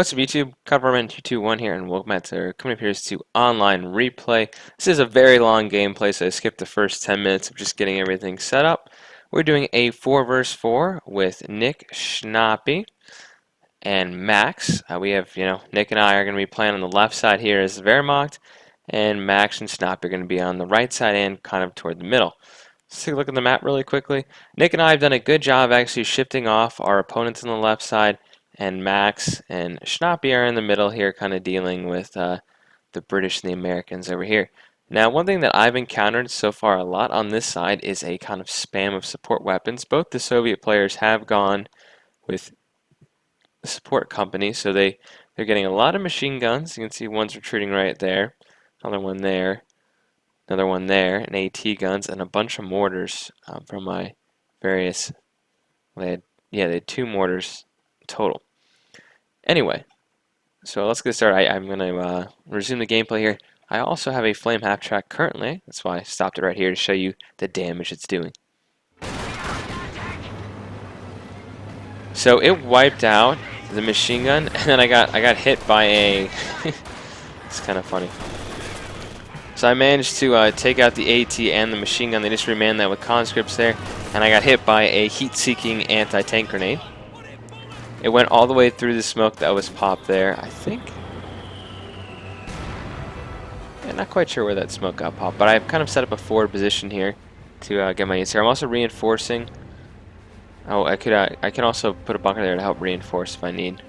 What's up, YouTube? Coverman221 here, and welcome back to coming up here to online replay. This is a very long gameplay, so I skipped the first 10 minutes of just getting everything set up. We're doing a 4 vs 4 with Nick, Schnappy, and Max. We have, Nick and I are going to be playing on the left side here as Wehrmacht, and Max and Schnappy are going to be on the right side and kind of toward the middle. Let's take a look at the map really quickly. Nick and I have done a good job actually shifting off our opponents on the left side, and Max and Schnappy are in the middle here, kind of dealing with the British and the Americans over here. Now, one thing that I've encountered so far a lot on this side is a kind of spam of support weapons. Both the Soviet players have gone with the support company, so they're getting a lot of machine guns. You can see one's retreating right there, another one there, another one there, and AT guns, and a bunch of mortars from my various. They had 2 mortars total. Anyway, so let's get started. I'm going to resume the gameplay here. I also have a flame half track currently. That's why I stopped it right here to show you the damage it's doing. So it wiped out the machine gun, and then I got hit by a. It's kind of funny. So I managed to take out the AT and the machine gun. They just remanned that with conscripts there, and I got hit by a heat-seeking anti-tank grenade. It went all the way through the smoke that was popped there, I think. Yeah, not quite sure where that smoke got popped, but I've kind of set up a forward position here to get my units here. I'm also reinforcing. Oh, I can also put a bunker there to help reinforce if I need.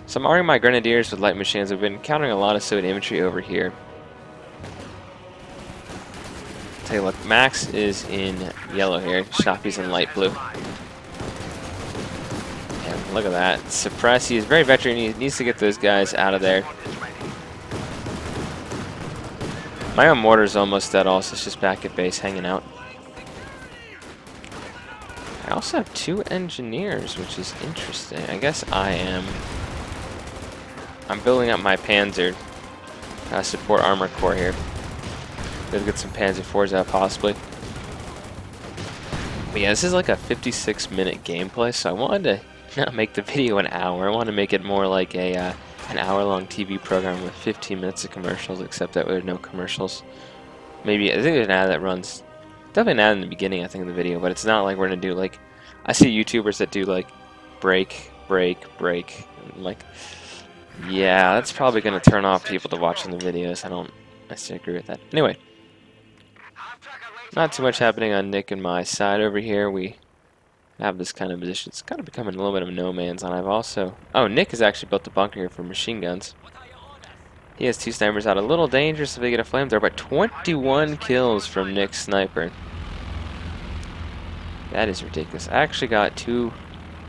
So I'm arming my grenadiers with light machines. I've been encountering a lot of Soviet infantry over here. Take a look. Max is in yellow here. Schnappy's in light blue. And look at that. Suppress. He is very veteran. He needs to get those guys out of there. My own mortar's almost dead also. It's just back at base hanging out. I also have 2 engineers, which is interesting. I guess I'm building up my Panzer support armor corps here. Gotta get some Panzer IVs out possibly. But yeah, this is like a 56-minute gameplay, so I wanted to not make the video an hour. I want to make it more like an hour-long TV program with 15 minutes of commercials, except that there's no commercials. Maybe, I think there's an ad that runs, definitely an ad in the beginning, I think, of the video, but it's not like we're going to do, like, I see YouTubers that do, like, break, break, break. And like, yeah, that's probably going to turn off people to watching the videos. I don't necessarily agree with that. Anyway, not too much happening on Nick and my side over here. We have this kind of position. It's kind of becoming a little bit of a no man's land. I've also... Oh, Nick has actually built a bunker here for machine guns. He has 2 snipers out. A little dangerous if they get a flamethrower, but 21 kills from Nick's sniper. That is ridiculous. I actually got 2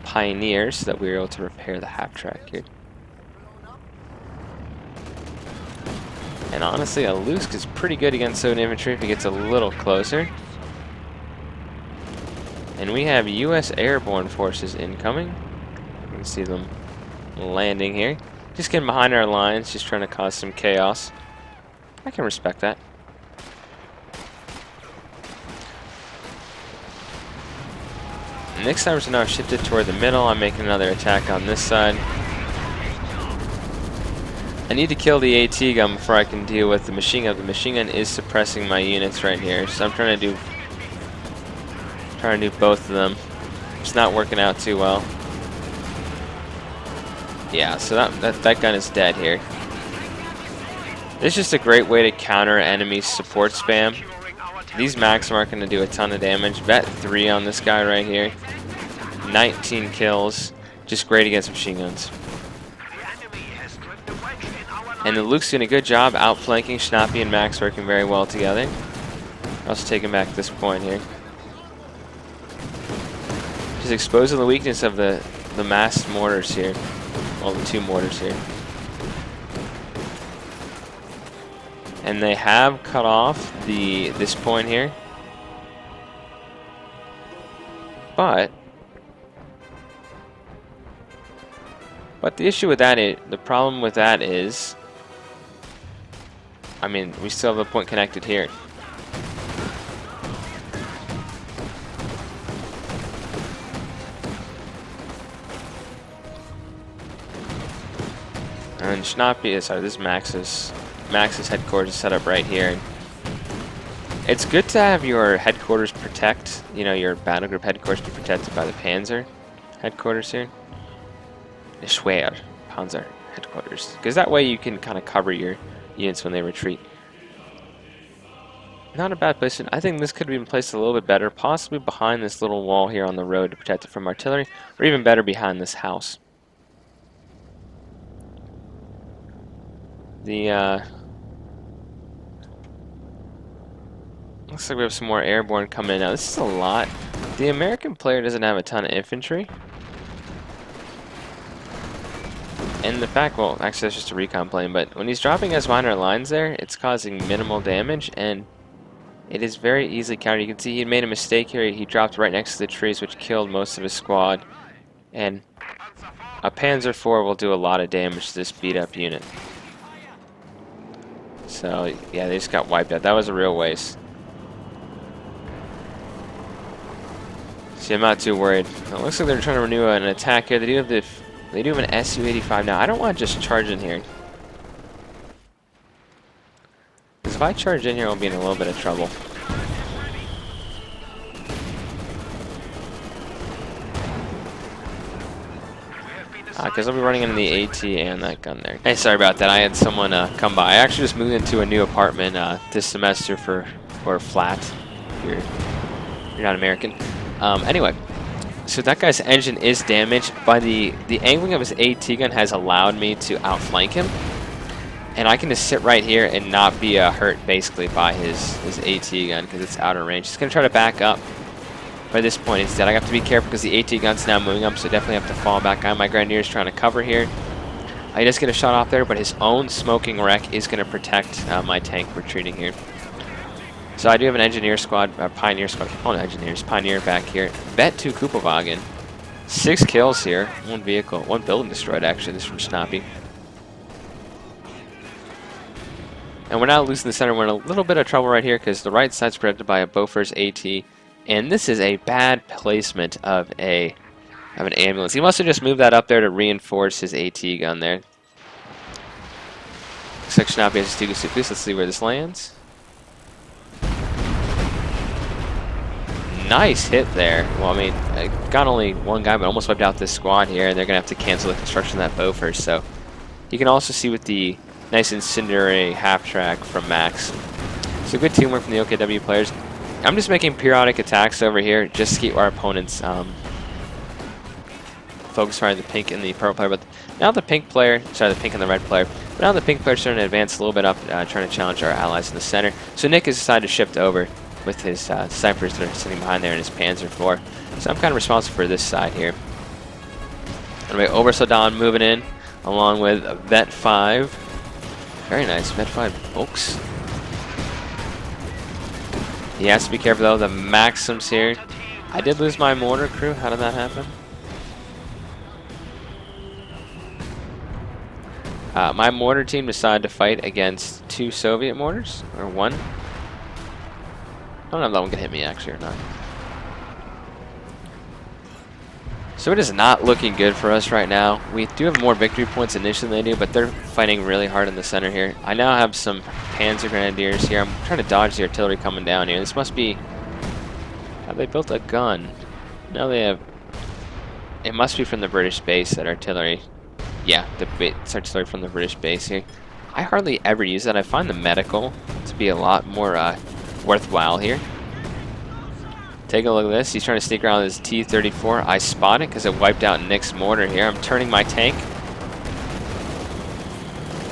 pioneers so that we were able to repair the half track here. And honestly, a Lusk is pretty good against Soviet infantry if he gets a little closer. And we have U.S. Airborne forces incoming. You can see them landing here. Just getting behind our lines, just trying to cause some chaos. I can respect that. Next time we're now shifted toward the middle. I'm making another attack on this side. I need to kill the AT gun before I can deal with the machine gun. The machine gun is suppressing my units right here, so I'm trying to do both of them. It's not working out too well. Yeah, so that gun is dead here. This is just a great way to counter enemy support spam. These Max aren't going to do a ton of damage. Bet 3 on this guy right here. 19 kills. Just great against machine guns. And the Luke's doing a good job outflanking. Schnappy and Max working very well together. Also taking back this point here. Just exposing the weakness of the massed mortars here. Well, the 2 mortars here. And they have cut off this point here. But the issue with that is, the problem with that is, I mean, we still have a point connected here. And Schnappy, sorry, this is Max's headquarters set up right here. It's good to have your headquarters protect, you know, your battle group headquarters be protected by the Panzer headquarters here. The Schwer Panzer headquarters. Because that way you can kind of cover your units when they retreat. Not a bad placement. I think this could have been placed a little bit better, possibly behind this little wall here on the road to protect it from artillery, or even better behind this house. The looks like we have some more airborne coming in now. This is a lot. The American player doesn't have a ton of infantry. And the fact, well, actually that's just a recon plane, but when he's dropping us behind our lines there, it's causing minimal damage, and it is very easily countered. You can see he made a mistake here. He dropped right next to the trees, which killed most of his squad. And a Panzer IV will do a lot of damage to this beat-up unit. So, yeah, they just got wiped out. That was a real waste. See, I'm not too worried. It looks like they're trying to renew an attack here. They do have an Su-85 now. I don't want to just charge in here. Because if I charge in here, I'll be in a little bit of trouble. Because I'll be running into the AT and that gun there. Hey, sorry about that. I had someone come by. I actually just moved into a new apartment this semester for flat. You're not American. Anyway, so that guy's engine is damaged. By the angling of his AT gun has allowed me to outflank him. And I can just sit right here and not be hurt basically by his AT gun because it's out of range. He's going to try to back up. By this point, instead, I have to be careful because the AT gun's now moving up, so I definitely have to fall back on. My Grenadier is trying to cover here. He does get a shot off there, but his own smoking wreck is going to protect my tank retreating here. So I do have an engineer squad, pioneer squad, engineers, pioneer back here. Bet 2 Kuppelwagen. 6 kills here, 1 vehicle, 1 building destroyed actually, this is from Schnappy. And we're now losing the center. We're in a little bit of trouble right here because the right side's protected by a Bofors AT. And this is a bad placement of an ambulance. He must have just moved that up there to reinforce his AT gun there. Looks like Schnappy has a Stuka Suplease. Let's see where this lands. Nice hit there. Well, I mean, I got only one guy, but almost wiped out this squad here, and they're going to have to cancel the construction of that Bofors. So you can also see with the nice incendiary half-track from Max. So good teamwork from the OKW players. I'm just making periodic attacks over here just to keep our opponents focus fire the pink and the purple player. But now the pink player, sorry, the pink and the red player. But now the pink player is starting to advance a little bit up, trying to challenge our allies in the center. So Nick has decided to shift over with his snipers that are sitting behind there in his Panzer IV. So I'm kind of responsible for this side here. Anyway, Obersoldan moving in along with Vet 5. Very nice, Vet 5 folks. He has to be careful though, the Maxims here. I did lose my mortar crew, how did that happen? My mortar team decided to fight against 2 Soviet mortars, or 1. I don't know if that one can hit me actually or not. So it is not looking good for us right now. We do have more victory points initially than they do, but they're fighting really hard in the center here. I now have some Panzer Grenadiers here. I'm trying to dodge the artillery coming down here. This must be... Have they built a gun? No, they have... It must be from the British base, that artillery. Yeah, it's artillery from the British base here. I hardly ever use that. I find the medical to be a lot more worthwhile here. Take a look at this. He's trying to sneak around with his T-34. I spot it because it wiped out Nick's mortar here. I'm turning my tank.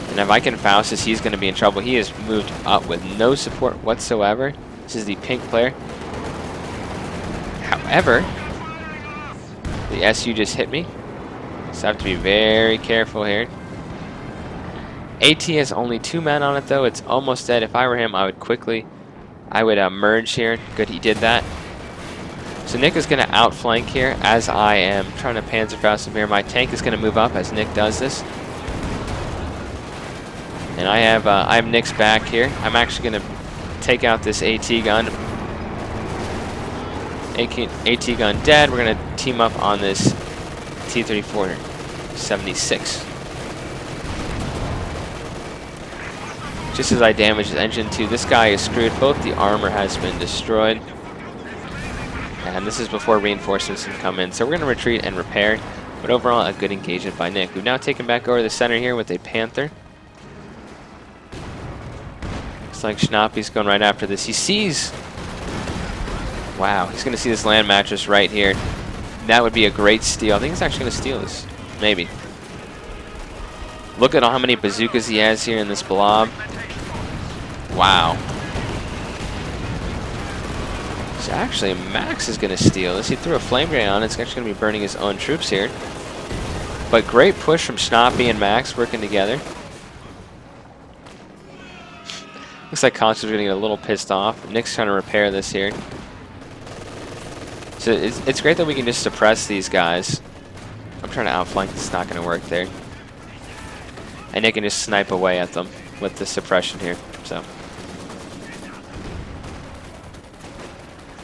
And if I can Faust this, he's going to be in trouble. He has moved up with no support whatsoever. This is the pink player. However, the SU just hit me. So I have to be very careful here. AT has only 2 men on it though. It's almost dead. If I were him, I would merge here. Good, he did that. So Nick is going to outflank here as I am trying to Panzerfaust him here. My tank is going to move up as Nick does this. And I have Nick's back here. I'm actually going to take out this AT gun. AT gun dead. We're going to team up on this T-34 76. Just as I damage his engine too, this guy is screwed. Both the armor has been destroyed. And this is before reinforcements can come in. So we're going to retreat and repair. But overall, a good engagement by Nick. We've now taken back over the center here with a Panther. Looks like Schnappy's going right after this. He sees... Wow, he's going to see this land mattress right here. That would be a great steal. I think he's actually going to steal this. Maybe. Look at how many bazookas he has here in this blob. Wow. So actually, Max is going to steal this. He threw a flame grenade on it. It's actually going to be burning his own troops here. But great push from Schnappy and Max working together. Looks like Constance is going to get a little pissed off. Nick's trying to repair this here. So it's great that we can just suppress these guys. I'm trying to outflank. It's not going to work there. And Nick can just snipe away at them with the suppression here. So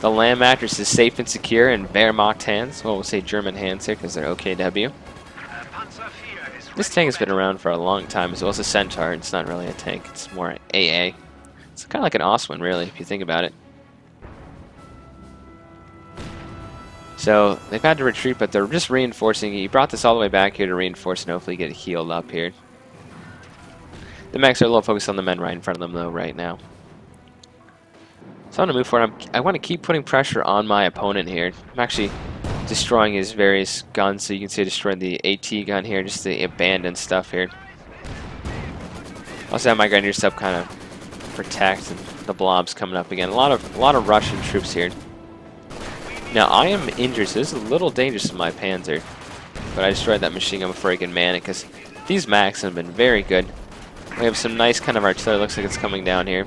the land mattress is safe and secure in Wehrmacht hands. Well, we'll say German hands here because they're OKW. This tank has been around for a long time, as well as a Centaur. It's not really a tank, it's more AA. It's kind of like an Oswin, really, if you think about it. So they've had to retreat, but they're just reinforcing. He brought this all the way back here to reinforce and hopefully get healed up here. The mechs are a little focused on the men right in front of them, though, right now. So I'm going to move forward. I want to keep putting pressure on my opponent here. I'm actually destroying his various guns, so you can see I destroyed the AT gun here, just the abandoned stuff here. Also have my Grenadier sub kind of protect, and the blob's coming up again. A lot of Russian troops here. Now I am injured, so this is a little dangerous to my Panzer, but I destroyed that machine gun before I can man it, because these Max have been very good. We have some nice kind of artillery. Looks like it's coming down here.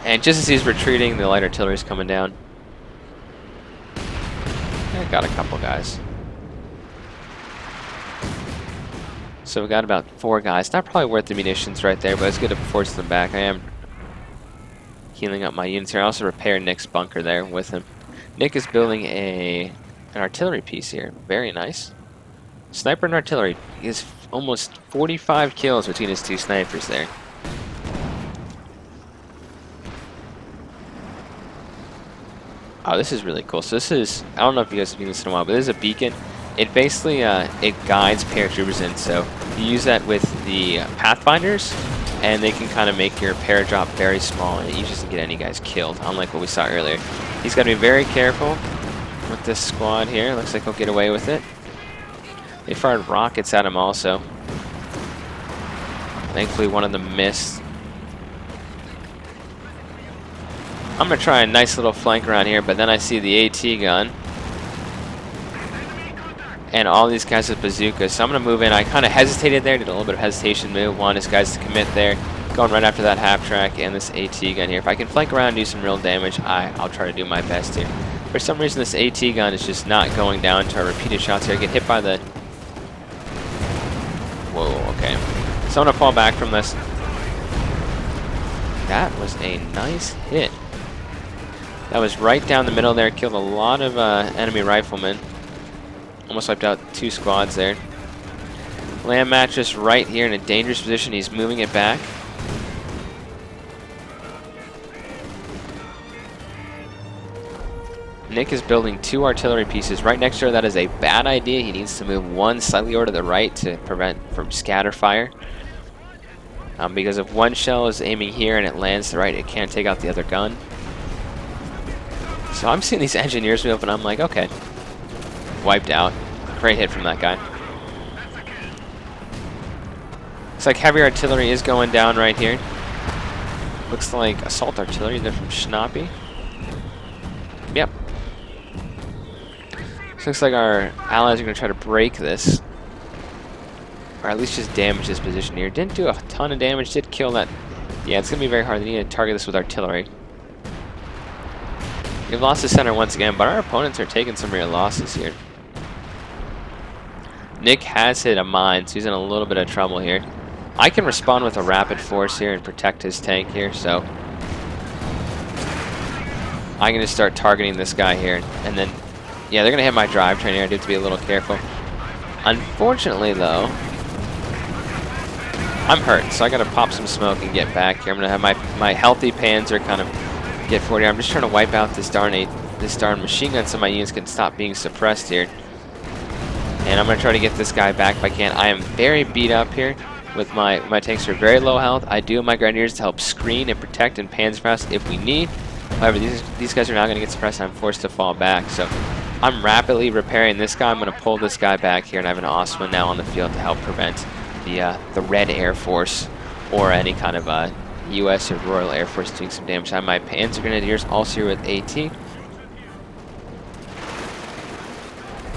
And just as he's retreating, the light artillery is coming down. I got a couple guys. So we got about 4 guys. Not probably worth the munitions right there, but it's good to force them back. I am healing up my units here. I also repaired Nick's bunker there with him. Nick is building an artillery piece here. Very nice. Sniper and artillery. He has almost 45 kills between his 2 snipers there. Oh, this is really cool. So this is, I don't know if you guys have seen this in a while, but this is a beacon. It basically, it guides paratroopers in. So you use that with the Pathfinders, and they can kind of make your paradrop very small, and it usually doesn't get any guys killed, unlike what we saw earlier. He's got to be very careful with this squad here. Looks like he'll get away with it. They fired rockets at him also. Thankfully, one of them missed. I'm going to try a nice little flank around here, but then I see the AT gun. And all these guys with bazookas. So I'm going to move in. I kind of hesitated there, did a little bit of hesitation move. Want his guys to commit there. Going right after that half track and this AT gun here. If I can flank around and do some real damage, I'll try to do my best here. For some reason, this AT gun is just not going down to our repeated shots here. I get hit by the... Whoa, okay. So I'm going to fall back from this. That was a nice hit. That was right down the middle there. Killed a lot of enemy riflemen. Almost wiped out 2 squads there. Land mattress right here in a dangerous position. He's moving it back. Nick is building 2 artillery pieces right next to her. That is a bad idea. He needs to move 1 slightly over to the right to prevent from scatter fire. Because if one shell is aiming here and it lands to the right, it can't take out the other gun. So I'm seeing these engineers move, and I'm like, okay. Wiped out. Great hit from that guy. Looks like heavy artillery is going down right here. Looks like assault artillery there from Schnappy. Yep. So looks like our allies are going to try to break this. Or at least just damage this position here. Didn't do a ton of damage, did kill that. Yeah, it's going to be very hard. They need to target this with artillery. We've lost the center once again, but our opponents are taking some real losses here. Nick has hit a mine, so he's in a little bit of trouble here. I can respond with a rapid force here and protect his tank here, so I can just start targeting this guy here. And then, yeah, they're going to hit my drivetrain here. I do have to be a little careful. Unfortunately, though, I'm hurt, so I gotta pop some smoke and get back here. I'm gonna have my healthy Panzer kind of get forward here. I'm just trying to wipe out this darn machine gun so my units can stop being suppressed here. And I'm gonna try to get this guy back if I can. I am very beat up here with my tanks are very low health. I do have my Grenadiers to help screen and protect and Panzerfaust if we need. However, these guys are not gonna get suppressed and I'm forced to fall back. So I'm rapidly repairing this guy. I'm gonna pull this guy back here and I have an Osman now on the field to help prevent the Red Air Force or any kind of U.S. or Royal Air Force doing some damage. I have my Panzer Grenadiers also here with AT.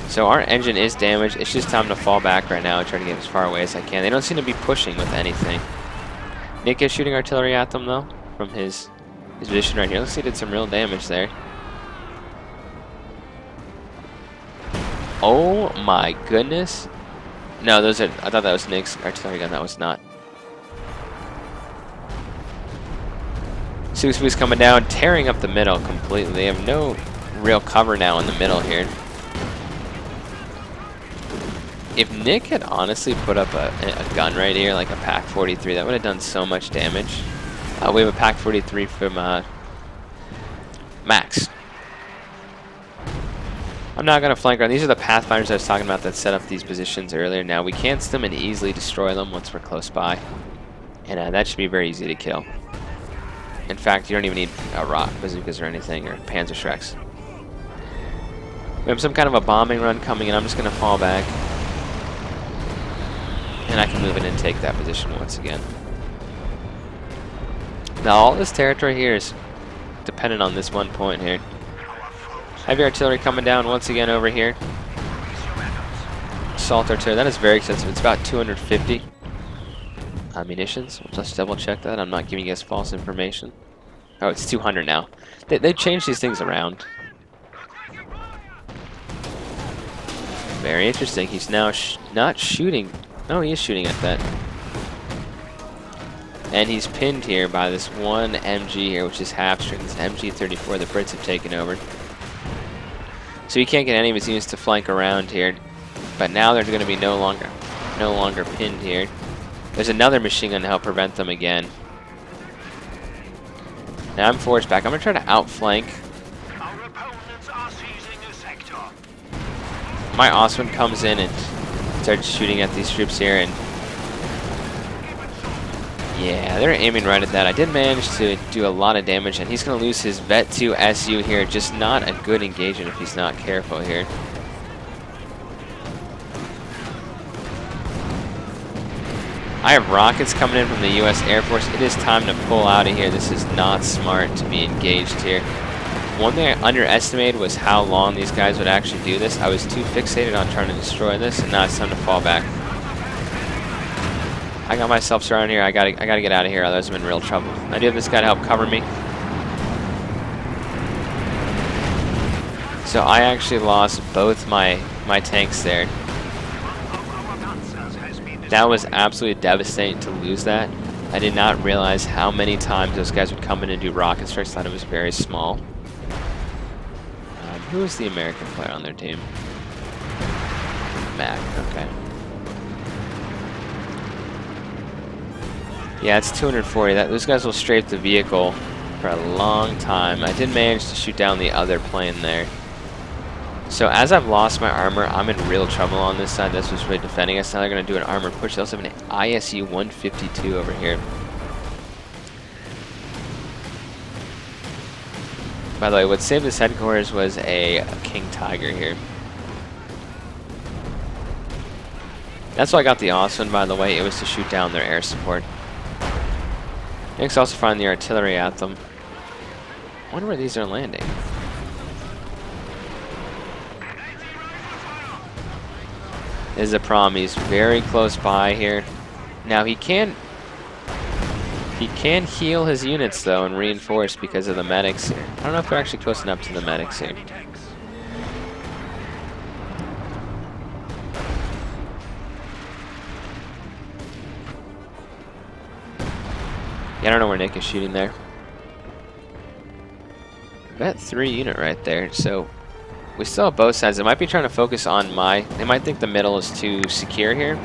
So our engine is damaged. It's just time to fall back right now and try to get as far away as I can. They don't seem to be pushing with anything. Nick is shooting artillery at them though from his position right here. Looks like he did some real damage there. Oh my goodness. No, those are, I thought that was Nick's artillery gun. That was not. Suspu's coming down, tearing up the middle completely. They have no real cover now in the middle here. If Nick had honestly put up a gun right here, like a Pac 43, that would have done so much damage. We have a Pac 43 from Max. I'm not going to flank around. These are the Pathfinders I was talking about that set up these positions earlier. Now, we can stem and easily destroy them once we're close by. And that should be very easy to kill. In fact, you don't even need rock bazookas or anything, or Panzer Shreks. We have some kind of a bombing run coming in. I'm just going to fall back. And I can move in and take that position once again. Now, all this territory here is dependent on this one point here. Heavy artillery coming down once again over here. Assault artillery, that is very expensive. It's about 250 munitions. We'll just double check that. I'm not giving you guys false information. Oh, it's 200 now. They changed these things around. Very interesting. He's now not shooting. No, he is shooting at that. And he's pinned here by this one MG here, which is half string. This MG-34 the Brits have taken over. So he can't get any of his units to flank around here. But now they're going to be no longer pinned here. There's another machine gun to help prevent them again. Now I'm forced back. I'm going to try to outflank. Our opponents are seizing a sector. My Osman comes in and starts shooting at these troops here, and yeah, they're aiming right at that. I did manage to do a lot of damage, and he's going to lose his Vet 2 SU here. Just not a good engagement if he's not careful here. I have rockets coming in from the U.S. Air Force. It is time to pull out of here. This is not smart to be engaged here. One thing I underestimated was how long these guys would actually do this. I was too fixated on trying to destroy this, and now it's time to fall back. I got myself surrounded here. I gotta get out of here, otherwise I'm in real trouble. I do have this guy to help cover me. So I actually lost both my tanks there. That was absolutely devastating to lose that. I did not realize how many times those guys would come in and do rocket strikes. I thought it was very small. Who is the American player on their team? Mac, okay. Yeah, it's 240. Those guys will strafe the vehicle for a long time. I did manage to shoot down the other plane there. So as I've lost my armor, I'm in real trouble on this side. This was really defending us. Now they're going to do an armor push. They also have an ISU 152 over here. By the way, what saved this headquarters was a King Tiger here. That's why I got the Osman, by the way. It was to shoot down their air support. Nick's also firing the artillery at them. I wonder where these are landing. This is a problem. He's very close by here. Now he can heal his units though and reinforce because of the medics here. I don't know if they're actually close enough to the medics here. Yeah, I don't know where Nick is shooting there. Vet 3 unit right there, so we still have both sides. They might be trying to focus on they might think the middle is too secure here.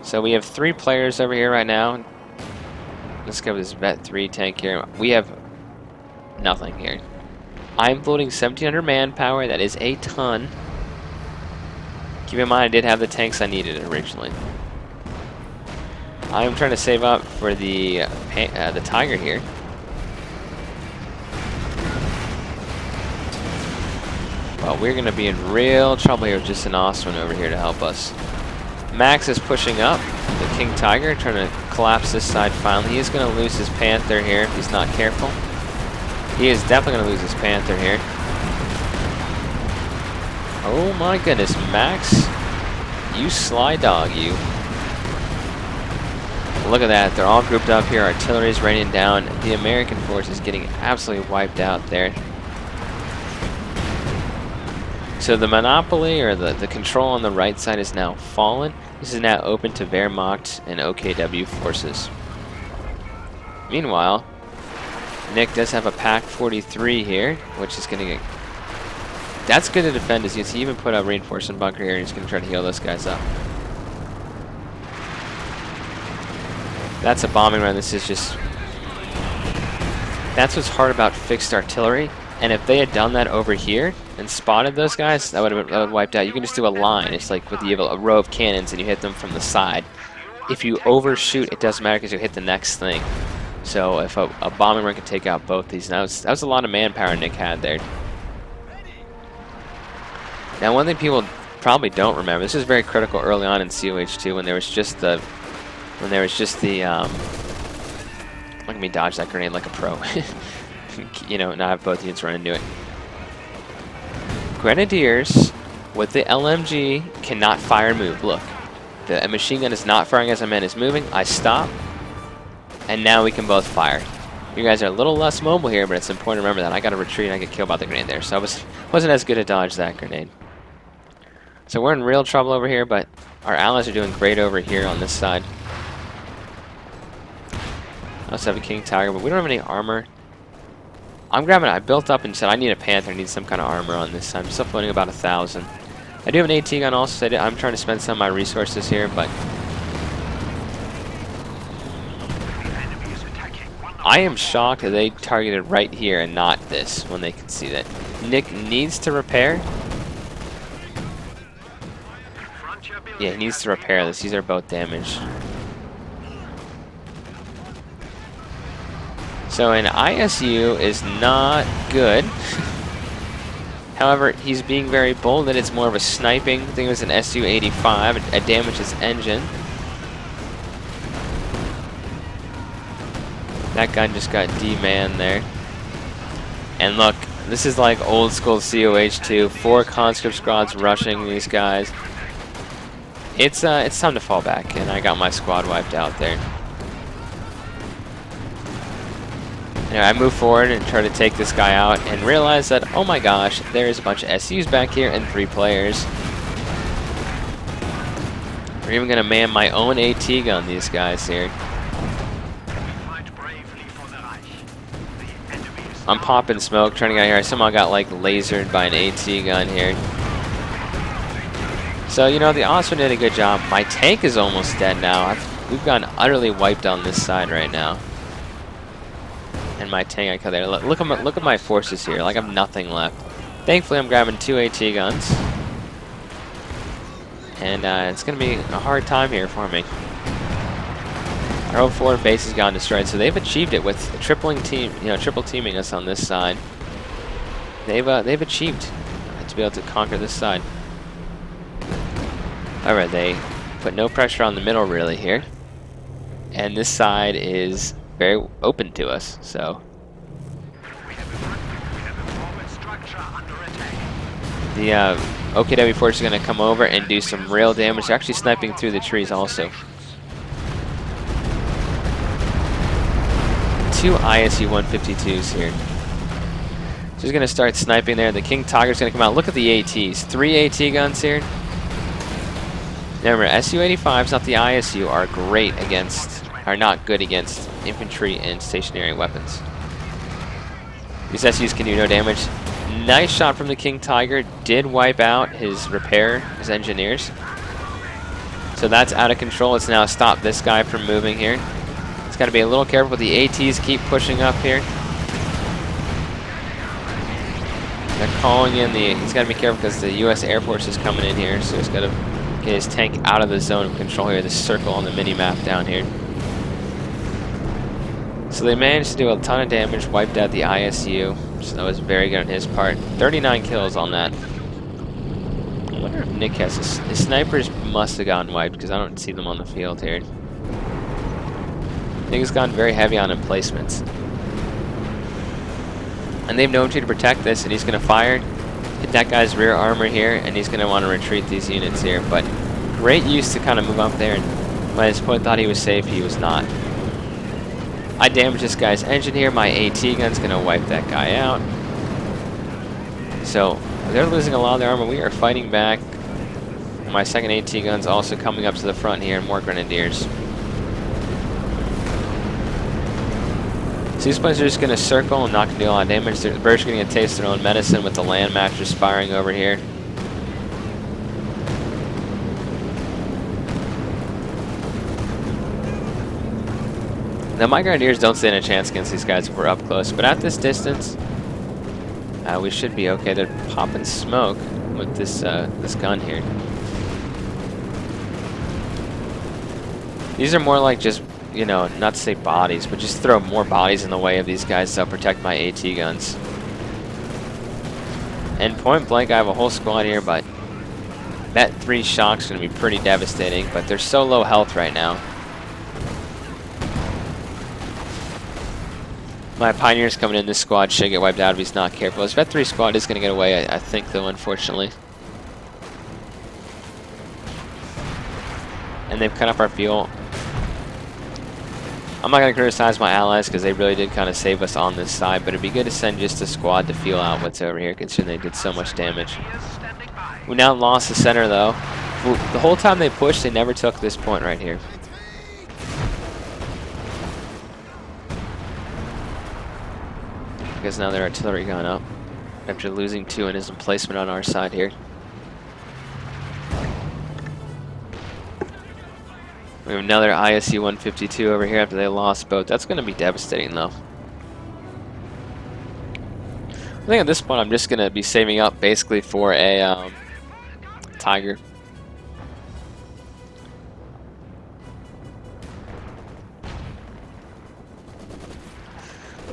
So we have 3 players over here right now. Let's go with this Vet 3 tank here. We have nothing here. I'm floating 1,700 manpower. That is a ton. Keep in mind, I did have the tanks I needed originally. I'm trying to save up for the Tiger here. Well, we're going to be in real trouble here with just an Osman over here to help us. Max is pushing up. The King Tiger trying to collapse this side finally. He is going to lose his Panther here if he's not careful. He is definitely going to lose his Panther here. Oh my goodness, Max. You sly dog, you. Look at that. They're all grouped up here. Artillery is raining down. The American force is getting absolutely wiped out there. So the monopoly, or the control on the right side, is now fallen. This is now open to Wehrmacht and OKW forces. Meanwhile, Nick does have a Pack 43 here, which is going to get... That's good to defend, as he even put a reinforcement bunker here, and he's going to try to heal those guys up. That's a bombing run. This is just... That's what's hard about fixed artillery. And if they had done that over here and spotted those guys, that would have wiped out. You can just do a line. It's like with a row of cannons and you hit them from the side. If you overshoot, it doesn't matter because you hit the next thing. So if a bombing run could take out both these, that was a lot of manpower Nick had there. Now, one thing people probably don't remember, this is very critical early on in COH 2 when there was just the look at me dodge that grenade like a pro. You know, not have both units run into it. Grenadiers with the LMG cannot fire and move. Look, the machine gun is not firing as a man is moving. I stop, and now we can both fire. You guys are a little less mobile here, but it's important to remember that. I got to retreat and I get killed by the grenade there, so I wasn't as good to dodge that grenade. So we're in real trouble over here, but our allies are doing great over here on this side. I also have a King Tiger, but we don't have any armor. I built up and said I need a Panther, I need some kind of armor on this side. I'm still floating about 1,000. I do have an AT gun also, so I'm trying to spend some of my resources here, but I am shocked that they targeted right here and not this when they can see that. Nick needs to repair. Yeah, he needs to repair this. These are both damaged. So an ISU is not good. However, he's being very bold that it's more of a sniping. I think it was an SU-85. It damaged his engine. That gun just got demanned there. And look, this is like old school COH 2. 4 conscript squads rushing these guys. It's time to fall back, and I got my squad wiped out there. Anyway, I move forward and try to take this guy out and realize that, oh my gosh, there's a bunch of SUs back here and 3 players. We're even going to man my own AT gun, these guys here. I'm popping smoke, trying to get out here. I somehow got like lasered by an AT gun here. So, you know, the Osman did a good job. My tank is almost dead now. We've gotten utterly wiped on this side right now. And my tank I cut there. Look at my forces here. Like I have nothing left. Thankfully, I'm grabbing 2 AT guns. And it's going to be a hard time here for me. Our whole forward base has gotten destroyed, so they've achieved it with triple teaming us on this side. They've achieved to be able to conquer this side. However, they put no pressure on the middle really here, and this side is very open to us. So the OKW force is going to come over and do some real damage. They're actually sniping through the trees also. 2 ISU 152s here. So he's going to start sniping there. The King Tiger's going to come out. Look at the ATs. 3 AT guns here. Now remember, SU-85s, not the ISU, are not good against infantry and stationary weapons. These SUs can do no damage. Nice shot from the King Tiger. Did wipe out his engineers. So that's out of control. It's now stopped this guy from moving here. It's got to be a little careful. The ATs keep pushing up here. They're calling in the... He's got to be careful because the U.S. Air Force is coming in here. So he's got to get his tank out of the zone of control here. This circle on the mini-map down here. So they managed to do a ton of damage, wiped out the ISU. So that was very good on his part. 39 kills on that. I wonder if Nick has his snipers must have gotten wiped because I don't see them on the field here. Nick has gone very heavy on emplacements. And they've known to protect this, and he's going to fire, hit that guy's rear armor here, and he's going to want to retreat these units here. But great use to kind of move up there, and by this point thought he was safe, he was not. I damaged this guy's engine here. My AT gun's going to wipe that guy out. So they're losing a lot of their armor. We are fighting back. My second AT gun's also coming up to the front here, and more grenadiers. So these players are just going to circle and not going to do a lot of damage. The British are going to taste their own medicine with the land matches firing over here. Now my grenadiers don't stand a chance against these guys if we're up close, but at this distance, we should be okay. They're popping smoke with this this gun here. These are more like just, you know, not to say bodies, but just throw more bodies in the way of these guys to protect my AT guns. And point blank, I have a whole squad here, but that 3 shock's going to be pretty devastating, but they're so low health right now. My Pioneer's coming in. This squad should get wiped out if he's not careful. This Vet 3 squad is going to get away, I think, though, unfortunately. And they've cut up our fuel. I'm not going to criticize my allies because they really did kind of save us on this side, but it'd be good to send just a squad to feel out what's over here, considering they did so much damage. We now lost the center, though. The whole time they pushed, they never took this point right here. Because now their artillery gone up after losing 2 in his emplacement on our side here. We have another ISU 152 over here after they lost both. That's going to be devastating, though. I think at this point I'm just going to be saving up basically for a Tiger.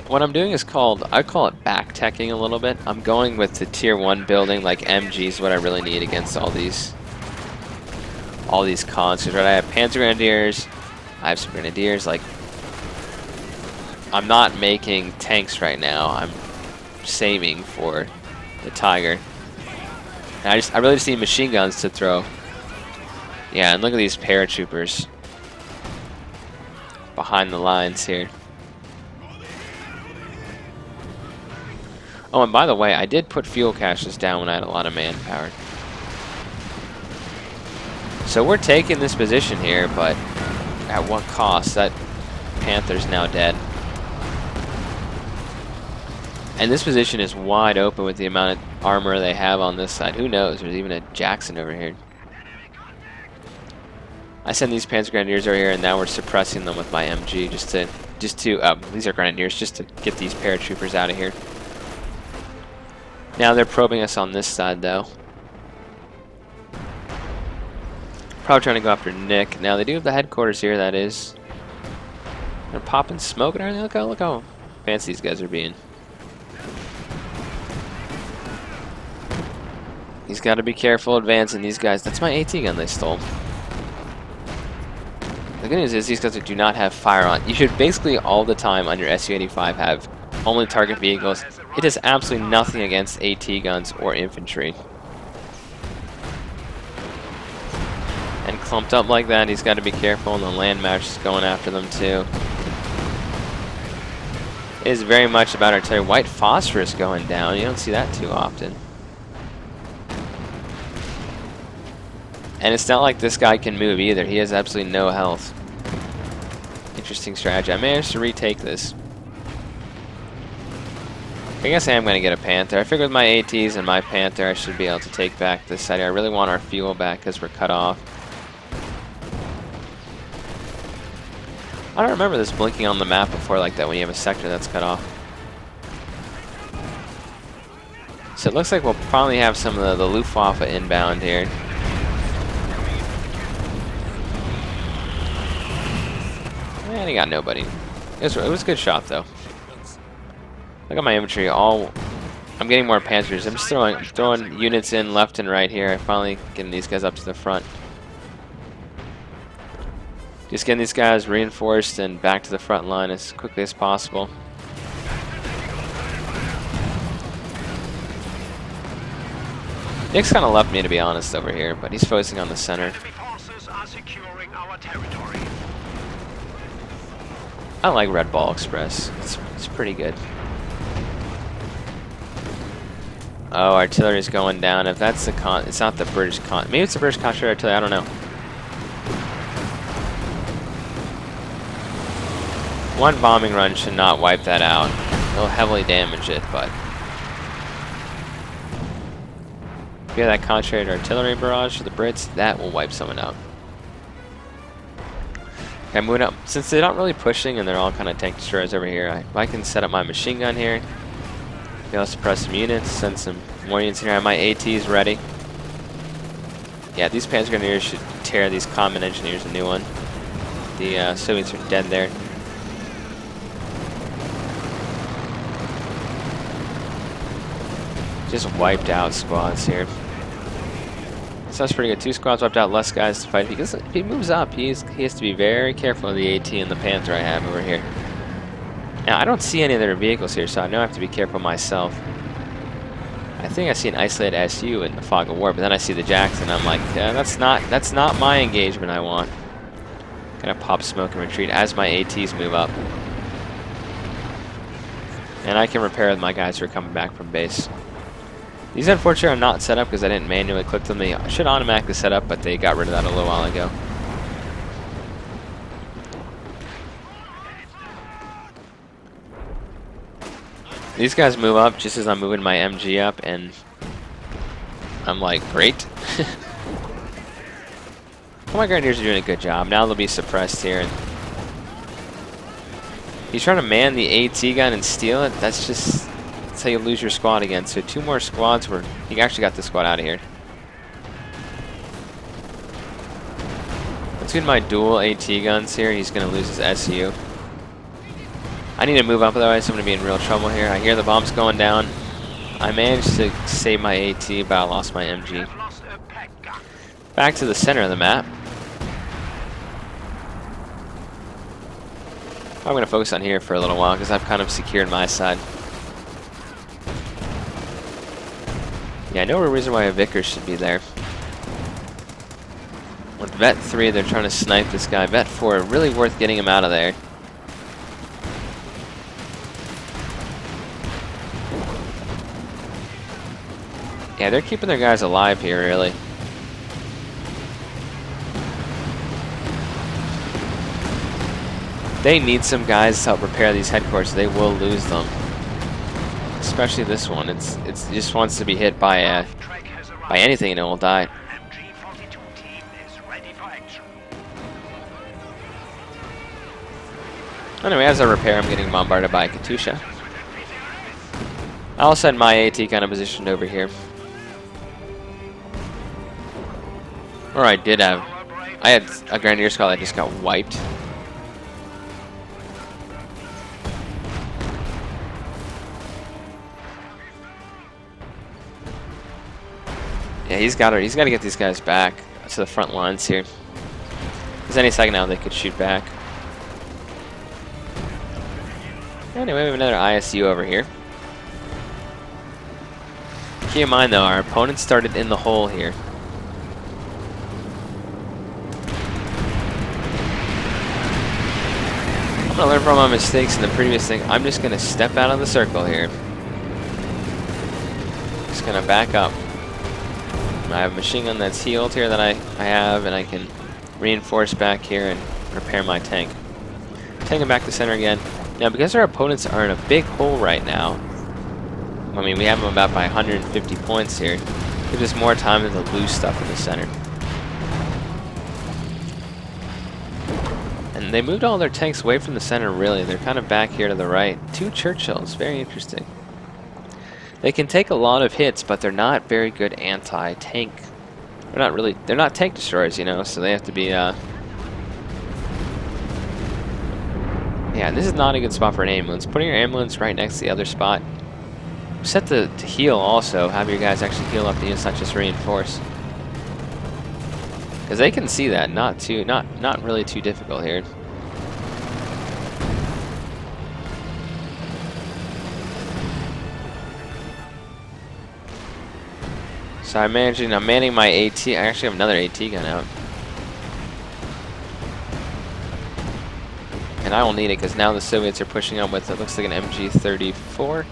What I'm doing is I call it back-teching a little bit. I'm going with the tier 1 building, like MG is what I really need against all these cons. Right, I have Panzer Grenadiers, I have some Grenadiers. Like, I'm not making tanks right now. I'm saving for the Tiger. And I really just need machine guns to throw. Yeah, and look at these paratroopers behind the lines here. Oh, and by the way, I did put fuel caches down when I had a lot of manpower. So we're taking this position here, but at what cost? That Panther's now dead. And this position is wide open with the amount of armor they have on this side. Who knows? There's even a Jackson over here. I send these Panzer Grenadiers over here, and now we're suppressing them with my MG just to these are Grenadiers, just to get these paratroopers out of here. Now they're probing us on this side, though. Probably trying to go after Nick. Now they do have the headquarters here, that is. They're popping smoke and everything. Look how fancy these guys are being. He's got to be careful advancing these guys. That's my AT gun they stole. The good news is these guys do not have fire on. You should basically all the time on your Su-85 have only target vehicles. It does absolutely nothing against AT guns or infantry. And clumped up like that, he's got to be careful, and the land match is going after them too. It is very much about artillery. White phosphorus going down. You don't see that too often. And it's not like this guy can move either. He has absolutely no health. Interesting strategy. I managed to retake this. I guess I am going to get a Panther. I figure with my ATs and my Panther, I should be able to take back this side here. I really want our fuel back because we're cut off. I don't remember this blinking on the map before like that when you have a sector that's cut off. So it looks like we'll finally have some of the Luftwaffe inbound here. And he got nobody. It was a good shot though. Look at my infantry. I'm getting more Panthers. I'm just throwing units in left and right here. Finally getting these guys up to the front. Just getting these guys reinforced and back to the front line as quickly as possible. Nick's kind of left me, to be honest, over here, but he's focusing on the center. Enemy forces are securing our territory. I like Red Ball Express. It's pretty good. Oh, artillery's going down. If that's the it's not the British maybe it's the British Contrary artillery. I don't know. One bombing run should not wipe that out. It'll heavily damage it, but if you have that contrary artillery barrage for the Brits, that will wipe someone out. Okay, I'm moving up. Since they're not really pushing and they're all kind of tank destroyers over here, I can set up my machine gun here. Be able to suppress some units, send some more units here. I have my ATs ready. Yeah, these Panzer Grenadiers should tear these Common Engineers a new one. The Soviets are dead there. Just wiped out squads here. So that's pretty good. 2 squads wiped out, less guys to fight. Because if he moves up, he has to be very careful of the AT and the Panther I have over here. Now, I don't see any of their vehicles here, so I know I have to be careful myself. I think I see an isolated SU in the fog of war, but then I see the Jackson. I'm like, that's not my engagement I want. Gonna pop smoke and retreat as my ATs move up. And I can repair my guys who are coming back from base. These unfortunately are not set up because I didn't manually click them. They should automatically set up, but they got rid of that a little while ago. These guys move up just as I'm moving my MG up, and I'm like, great. Well, my Grenadiers are doing a good job. Now they'll be suppressed here. And he's trying to man the AT gun and steal it. That's how you lose your squad again. So 2 more squads where he actually got the squad out of here. Let's get my dual AT guns here. He's going to lose his SU. I need to move up, otherwise I'm going to be in real trouble here. I hear the bombs going down. I managed to save my AT, but I lost my MG. Back to the center of the map. I'm going to focus on here for a little while because I've kind of secured my side. Yeah, no reason why a Vickers should be there. With Vet 3, they're trying to snipe this guy. Vet 4, really worth getting him out of there. Yeah, they're keeping their guys alive here, really. They need some guys to help repair these headquarters. They will lose them. Especially this one. It just wants to be hit by anything and it will die. Anyway, as I repair, I'm getting bombarded by Katusha. I'll send my AT kind of positioned over here. Or I had a Grenadier squad that just got wiped. Yeah, he's got to get these guys back to the front lines here. Because any second now they could shoot back. Anyway, we have another ISU over here. Keep in mind though, our opponent started in the hole here. I'm gonna learn from my mistakes in the previous thing. I'm just gonna step out of the circle here. Just gonna back up. I have a machine gun that's healed here that I have, and I can reinforce back here and repair my tank. Taking back to center again. Now, because our opponents are in a big hole right now, I mean, we have them about by 150 points here. Gives us more time to lose stuff in the center. And And they moved all their tanks away from the center, really. They're kind of back here to the right. 2 Churchills, very interesting. They can take a lot of hits, but they're not very good anti-tank. They're not tank destroyers, you know, so they have to be, yeah, this is not a good spot for an ambulance. Putting your ambulance right next to the other spot. Set to heal also, have your guys actually heal up the units, not just reinforce. Because they can see that, not really too difficult here. So I'm manning my AT. I actually have another AT gun out. And I will need it because now the Soviets are pushing up with, it looks like an MG-34.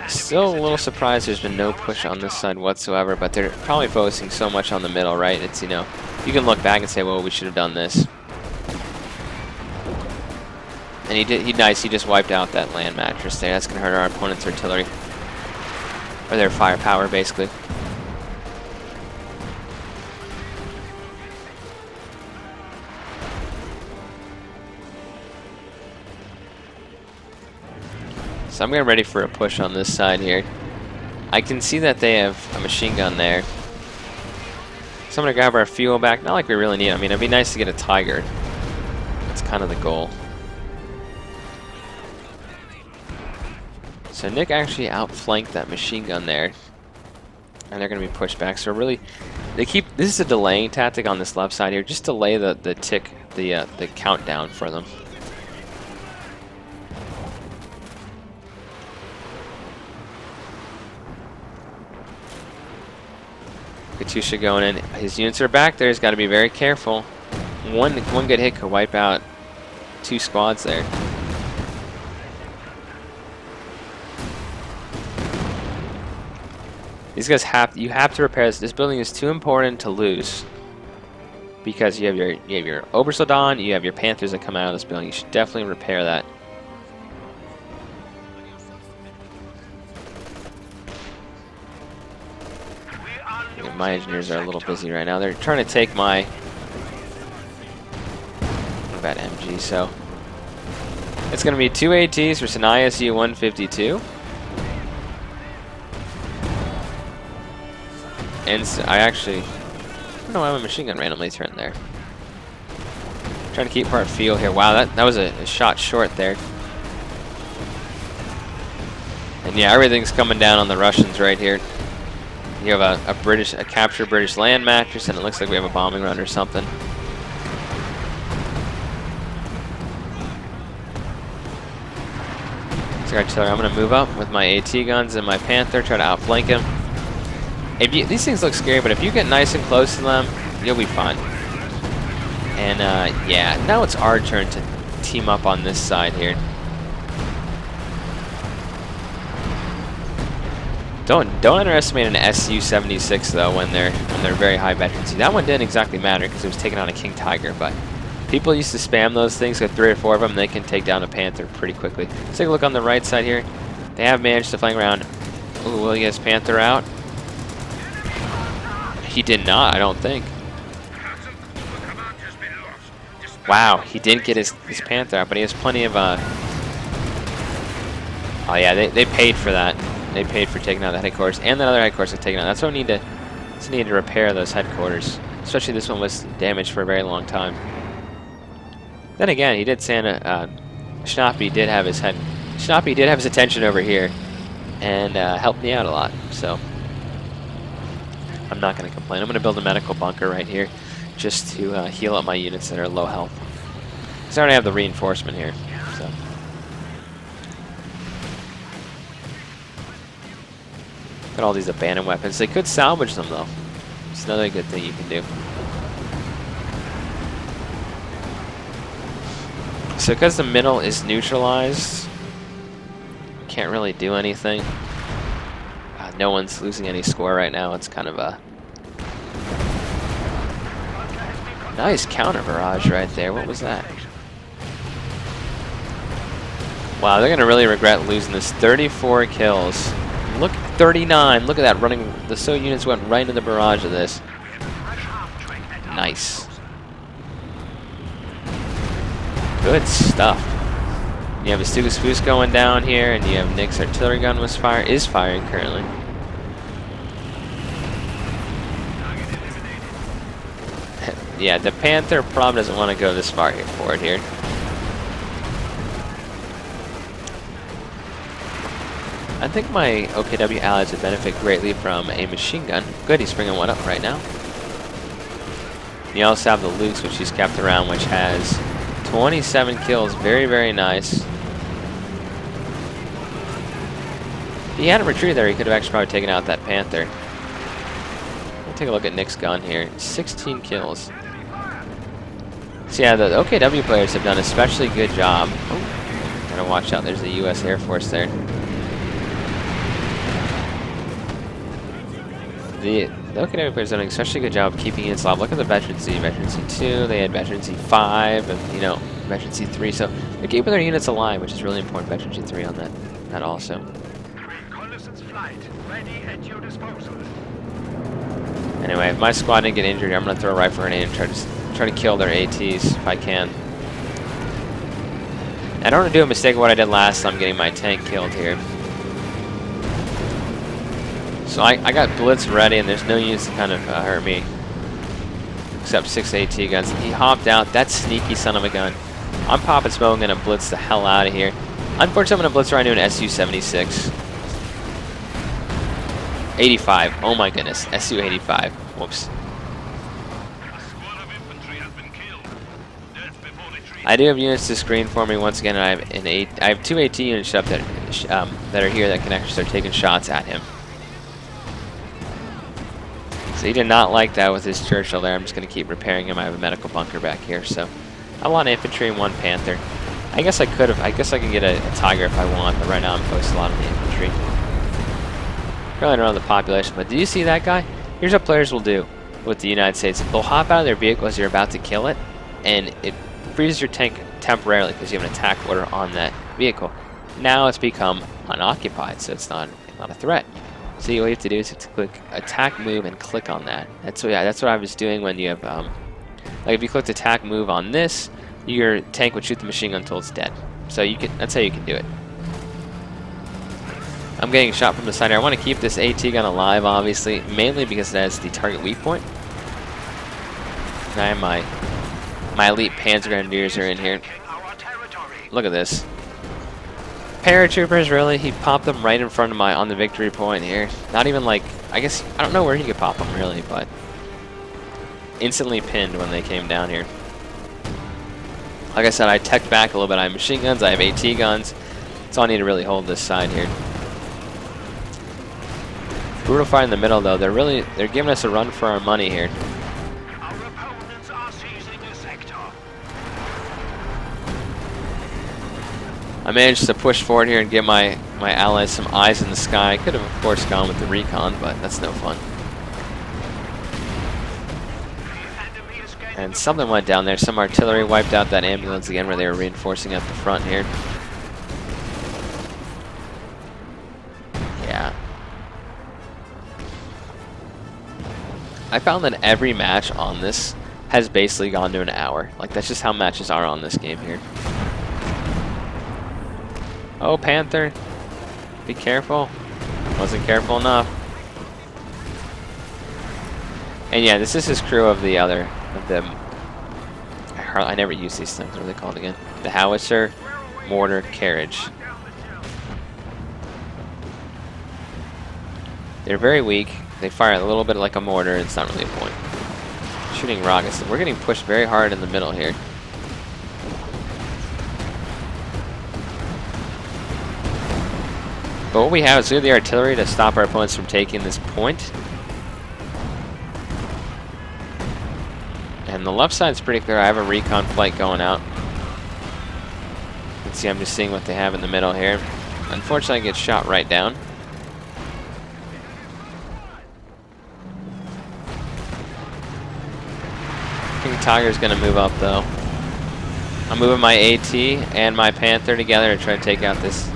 Still a little surprised there's been no push on this side whatsoever, but they're probably focusing so much on the middle, right? It's, you know, you can look back and say, well, we should have done this. And he just wiped out that land mattress there. That's going to hurt our opponent's artillery. Or their firepower, basically. So I'm getting ready for a push on this side here. I can see that they have a machine gun there. So I'm going to grab our fuel back. Not like we really need it. I mean, it'd be nice to get a Tiger. That's kind of the goal. So Nick actually outflanked that machine gun there. And they're going to be pushed back. So really, this is a delaying tactic on this left side here. Just delay the countdown for them. Katusha going in. His units are back there. He's got to be very careful. One good hit could wipe out 2 squads there. These guys you have to repair this. This building is too important to lose because you have your Obersoldaten, you have your Panthers that come out of this building. You should definitely repair that. My engineers are a little busy right now. They're trying to take my bad MG, so it's going to be 2 ATs versus an ISU 152. And so I don't know why my machine gun randomly turned there. Trying to keep our field here. Wow, that was a shot short there. And yeah, everything's coming down on the Russians right here. You have a captured British land mattress, and it looks like we have a bombing run or something. So I'm going to move up with my AT guns and my Panther, try to outflank him. These things look scary, but if you get nice and close to them, you'll be fine. And yeah, now it's our turn to team up on this side here. Don't underestimate an Su-76 though when they're very high veterancy. That one didn't exactly matter because it was taking on a King Tiger, but people used to spam those things with 3 or 4 of them. And they can take down a Panther pretty quickly. Let's take a look on the right side here. They have managed to flank around. Ooh, will he get his Panther out? He did not, I don't think. Wow, he didn't get his Panther out, but he has plenty of oh yeah, they paid for that. They paid for taking out the headquarters, and that other headquarters are taken out. That's what we need to repair those headquarters. Especially this one was damaged for a very long time. Then again, he did Schnappy did have his attention over here, and helped me out a lot. So I'm not going to complain. I'm going to build a medical bunker right here, just to heal up my units that are low health. Because I already have the reinforcement here. So. Got all these abandoned weapons. They could salvage them though. It's another good thing you can do. So because the middle is neutralized, can't really do anything. No one's losing any score right now. It's kind of a nice counter barrage right there. What was that? Wow, they're gonna really regret losing this. 34 kills. Look, 39. Look at that running. The So units went right into the barrage of this. Nice. Good stuff. You have a Stuka Spoos going down here, and you have Nick's artillery gun is firing currently. Yeah, the Panther probably doesn't want to go this far here forward here. I think my OKW allies would benefit greatly from a machine gun. Good, he's bringing one up right now. You also have the Luke's, which he's kept around, which has 27 kills. Very, very nice. If he hadn't retreated there, he could have actually probably taken out that Panther. We'll take a look at Nick's gun here. 16 kills. So yeah, the OKW players have done an especially good job. Oh, gotta watch out. There's the U.S. Air Force there. The OKW players have done an especially good job of keeping units alive. Look at the Veteran C. Veteran C2, they had Veteran C5, and, you know, Veteran C3. So they're keeping their units alive, which is really important. Veteran C3 on that also. Reconnaissance flight ready at your disposal. Anyway, if my squad didn't get injured, I'm going to throw a rifle grenade and try to kill their ATs if I can. I don't want to do a mistake of what I did last time, getting my tank killed here. So I got Blitz ready, and there's no use to kind of hurt me. Except 6 AT guns. He hopped out. That sneaky son of a gun. I'm popping smoke and going to blitz the hell out of here. Unfortunately, I'm going to blitz right into an SU-76. 85. Oh my goodness. SU-85. Whoops. I do have units to screen for me once again. I have 2 AT units up that are here that can actually start taking shots at him. So he did not like that with his Churchill there. I'm just going to keep repairing him. I have a medical bunker back here, so I want infantry and 1 Panther. I guess I could get a Tiger if I want, but right now I'm focused a lot on the infantry. Really around the population, but do you see that guy? Here's what players will do with the United States. They'll hop out of their vehicle as you're about to kill it, and it freezes your tank temporarily because you have an attack order on that vehicle. Now it's become unoccupied, so it's not a threat. So all you have to do is to click attack move and click on that. That's what I was doing when you have like if you clicked attack move on this, your tank would shoot the machine gun until it's dead. So that's how you can do it. I'm getting shot from the side here. I want to keep this AT gun alive, obviously, mainly because it has the target weak point. And I have my elite Panzer Grenadiers are in here. Look at this. Paratroopers, really? He popped them right in front of on the victory point here. Not even like, I don't know where he could pop them really, but instantly pinned when they came down here. Like I said, I teched back a little bit. I have machine guns, I have AT guns. That's all I need to really hold this side here. Brutal fire in the middle though. They're giving us a run for our money here. Our opponents are seizing the sector. I managed to push forward here and give my allies some eyes in the sky. I could have, of course, gone with the recon, but that's no fun. And something went down there. Some artillery wiped out that ambulance again where they were reinforcing at the front here. Yeah. I found that every match on this has basically gone to an hour. Like, that's just how matches are on this game here. Oh, Panther. Be careful. Wasn't careful enough. And yeah, this is his crew of the other, of them. I never use these things. What are they called again? The howitzer, mortar, carriage. They're very weak. They fire a little bit like a mortar. It's not really a point. Shooting rockets. We're getting pushed very hard in the middle here. But what we have is we have the artillery to stop our opponents from taking this point. And the left side's pretty clear. I have a recon flight going out. You can see I'm just seeing what they have in the middle here. Unfortunately, I get shot right down. King Tiger's going to move up, though. I'm moving my AT and my Panther together to try to take out this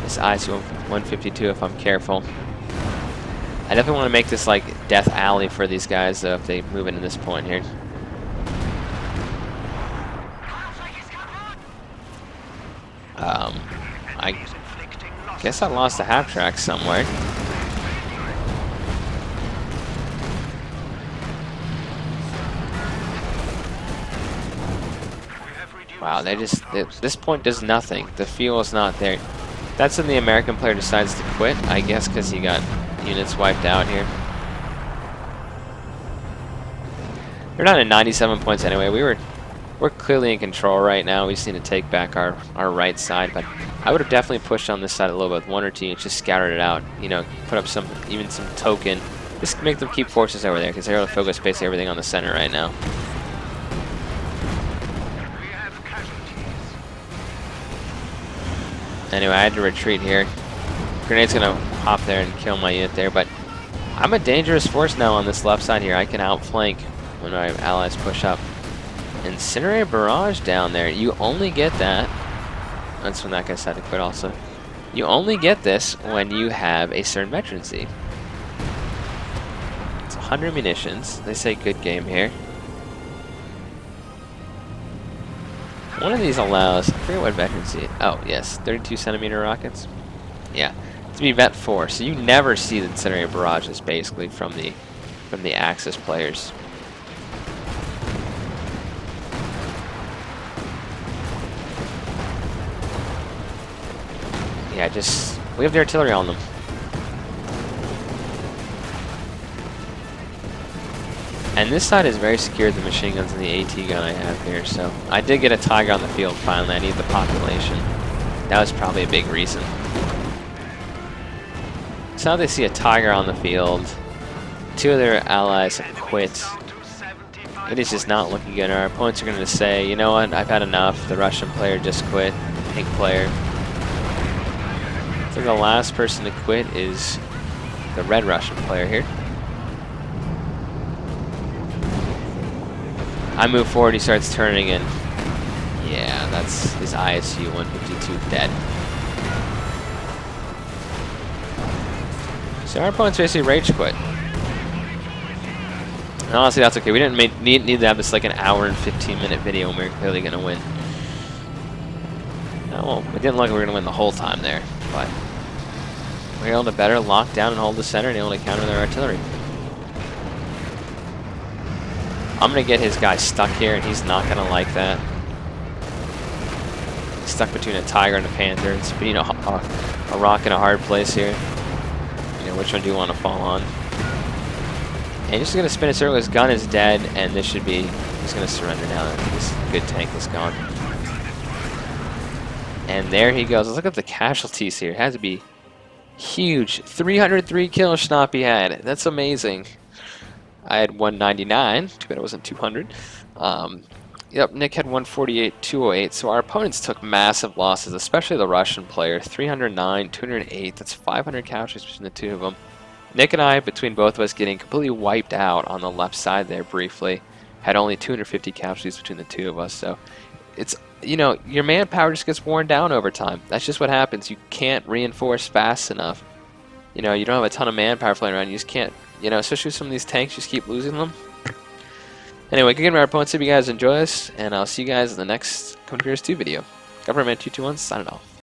IC-152 if I'm careful. I definitely want to make this like death alley for these guys though if they move into this point here. I guess I lost the half track somewhere. Wow, this point does nothing. The fuel is not there. That's when the American player decides to quit, I guess because he got units wiped out here. We're not at 97 points anyway. We're clearly in control right now. We just need to take back our right side, but I would have definitely pushed on this side a little bit with 1 or 2 and just scattered it out. You know, put up even some token. Just make them keep forces over there because they're able to focus basically everything on the center right now. Anyway, I had to retreat here. Grenade's gonna hop there and kill my unit there, but I'm a dangerous force now on this left side here. I can outflank when my allies push up. Incinerator barrage down there. You only get that. That's when that guy decided to quit also. You only get this when you have a certain veterancy. It's 100 munitions. They say good game here. One of these allows, I forget what veterancy. Oh, yes, 32 centimeter rockets. Yeah, to be vet 4. So you never see the incinerator barrages basically from the Axis players. Yeah, we have the artillery on them. And this side is very secure, the machine guns and the AT gun I have here, so I did get a Tiger on the field finally. I need the population. That was probably a big reason. So now they see a Tiger on the field. 2 of their allies have quit. It is just not looking good. Our opponents are going to say, you know what, I've had enough. The Russian player just quit. Pink player. So the last person to quit is the red Russian player here. I move forward, he starts turning, and yeah, that's his ISU 152 dead. So our opponent's basically rage quit. And honestly, that's okay. We didn't need to have this like an hour and 15-minute video when we were clearly going to win. No, well, it didn't look like we were going to win the whole time there, but we were able to better lock down and hold the center and able to counter their artillery. I'm going to get his guy stuck here, and he's not going to like that. He's stuck between a Tiger and a Panther. It's been a rock in a hard place here. You know, which one do you want to fall on? And he's just going to spin a circle. His gun is dead, and this should be... He's going to surrender now. This good tank is gone. And there he goes. Let's look at the casualties here. It has to be huge. 303 kills Schnappy had. That's amazing. I had 199. Too bad it wasn't 200. Yep, Nick had 148, 208. So our opponents took massive losses, especially the Russian player. 309, 208. That's 500 casualties between the 2 of them. Nick and I, between both of us, getting completely wiped out on the left side there briefly. Had only 250 casualties between the 2 of us. So it's, you know, your manpower just gets worn down over time. That's just what happens. You can't reinforce fast enough. You know, you don't have a ton of manpower flying around. You just can't, you know, especially with some of these tanks, just keep losing them. Anyway, good game to our opponents. Hope you guys enjoy this, and I'll see you guys in the next Commander 2 video. Government 221 signing off.